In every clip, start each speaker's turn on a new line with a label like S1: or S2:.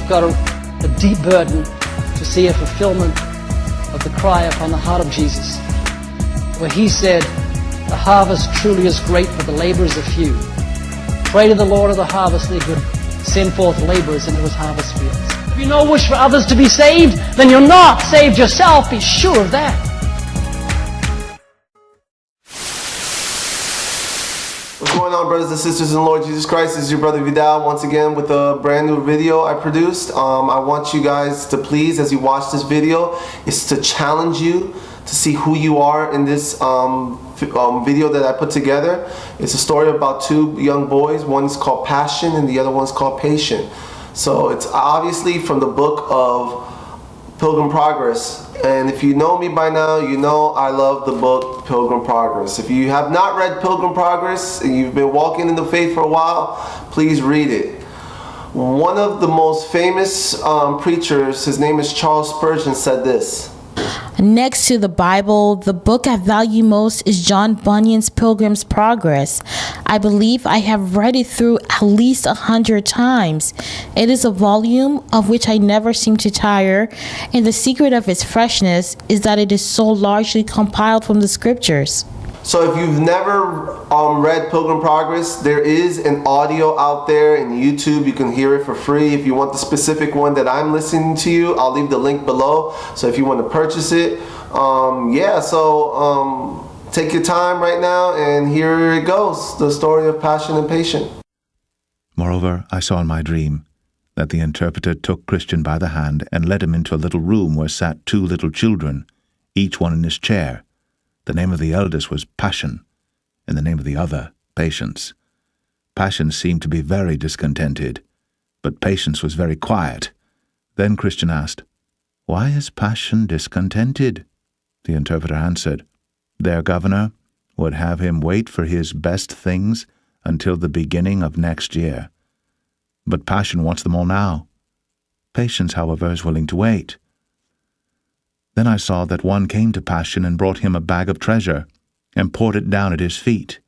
S1: got a deep burden to see a fulfillment of the cry upon the heart of Jesus, where he said, the harvest truly is great, but the laborers are few. Pray to the Lord of the harvest that he would send forth laborers into his harvest fields. If you no wish for others to be saved, then you're not saved yourself. Be sure of that.
S2: What's going on, brothers and sisters in the Lord Jesus Christ? This is your brother Vidal once again with a brand new video I produced. I want you guys to please, as you watch this video, is to challenge you to see who you are in this video that I put together. It's a story about two young boys. One is called Passion and the other one's called Patient. So it's obviously from the book of Pilgrim Progress. And if you know me by now, you know I love the book Pilgrim Progress. If you have not read Pilgrim Progress and you've been walking in the faith for a while, please read it. One of the most famous preachers, his name is Charles Spurgeon, said this.
S3: Next to the Bible, the book I value most is John Bunyan's Pilgrim's Progress. I believe I have read it through at least 100 times. It is a volume of which I never seem to tire, and the secret of its freshness is that it is so largely compiled from the scriptures.
S2: So if you've never read Pilgrim Progress, there is an audio out there in YouTube. You can hear it for free. If you want the specific one that I'm listening to you, I'll leave the link below. So if you want to purchase it, take your time right now, and here it goes, the story of Passion and Patient.
S4: Moreover, I saw in my dream that the interpreter took Christian by the hand and led him into a little room where sat two little children, each one in his chair. The name of the eldest was Passion, and the name of the other, Patience. Passion seemed to be very discontented, but Patience was very quiet. Then Christian asked, "Why is Passion discontented?" The interpreter answered, "Their governor would have him wait for his best things until the beginning of next year. But Passion wants them all now. Patience, however, is willing to wait." Then I saw that one came to Passion and brought him a bag of treasure, and poured it down at his feet,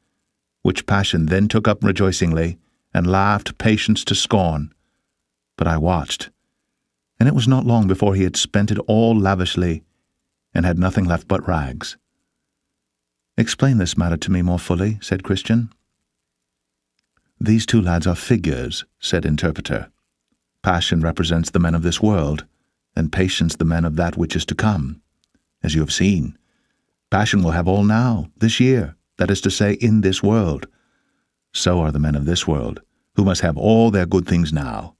S4: which Passion then took up rejoicingly, and laughed Patience to scorn. But I watched, and it was not long before he had spent it all lavishly, and had nothing left but rags. "Explain this matter to me more fully," said Christian. "These two lads are figures," said interpreter. "Passion represents the men of this world, and Patience the men of that which is to come. As you have seen, Passion will have all now, this year, that is to say, in this world. So are the men of this world, who must have all their good things now.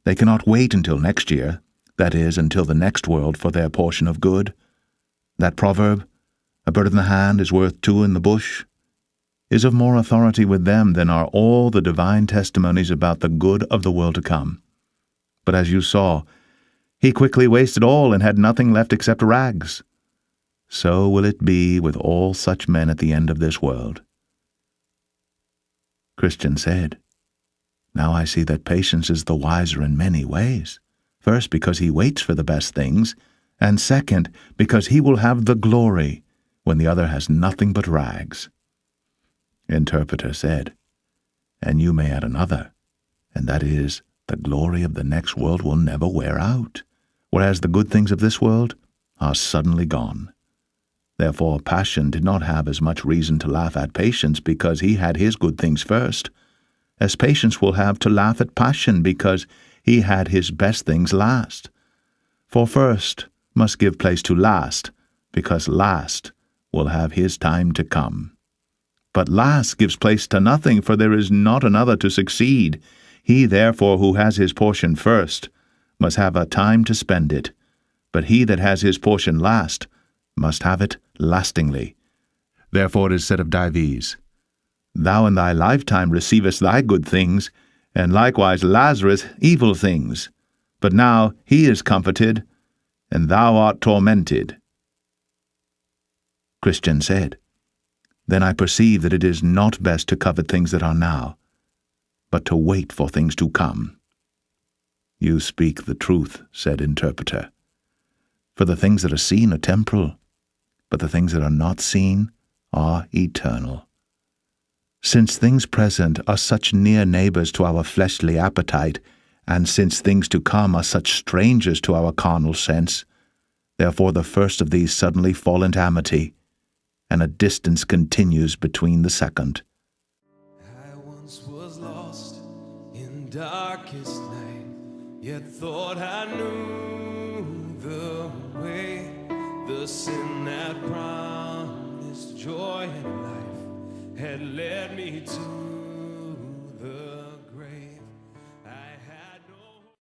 S4: They cannot wait until next year, that is, until the next world, for their portion of good. That proverb, 'A bird in the hand is worth two in the bush,' is of more authority with them than are all the divine testimonies about the good of the world to come. But as you saw, he quickly wasted all and had nothing left except rags. So will it be with all such men at the end of this world." Christian said, "Now I see that Patience is the wiser in many ways. First, because he waits for the best things, and second, because he will have the glory when the other has nothing but rags." Interpreter said, "And you may add another, and that is, the glory of the next world will never wear out, whereas the good things of this world are suddenly gone. Therefore Passion did not have as much reason to laugh at Patience because he had his good things first, as Patience will have to laugh at Passion because he had his best things last. For first must give place to last, because last will have his time to come. But last gives place to nothing, for there is not another to succeed. He therefore who has his portion first must have a time to spend it, but he that has his portion last must have it lastingly. Therefore it is said of Dives, 'Thou in thy lifetime receivest thy good things, and likewise Lazarus evil things. But now he is comforted, and thou art tormented.'" Christian said, "Then I perceive that it is not best to covet things that are now, but to wait for things to come." "You speak the truth," said interpreter. "For the things that are seen are temporal, but the things that are not seen are eternal. Since things present are such near neighbors to our fleshly appetite, And since things to come are such strangers to our carnal sense, therefore the first of these suddenly fall into amity, and a distance continues between the second.
S5: I once was lost in darkest night, yet thought I knew the way. The sin that promised joy and life had led me to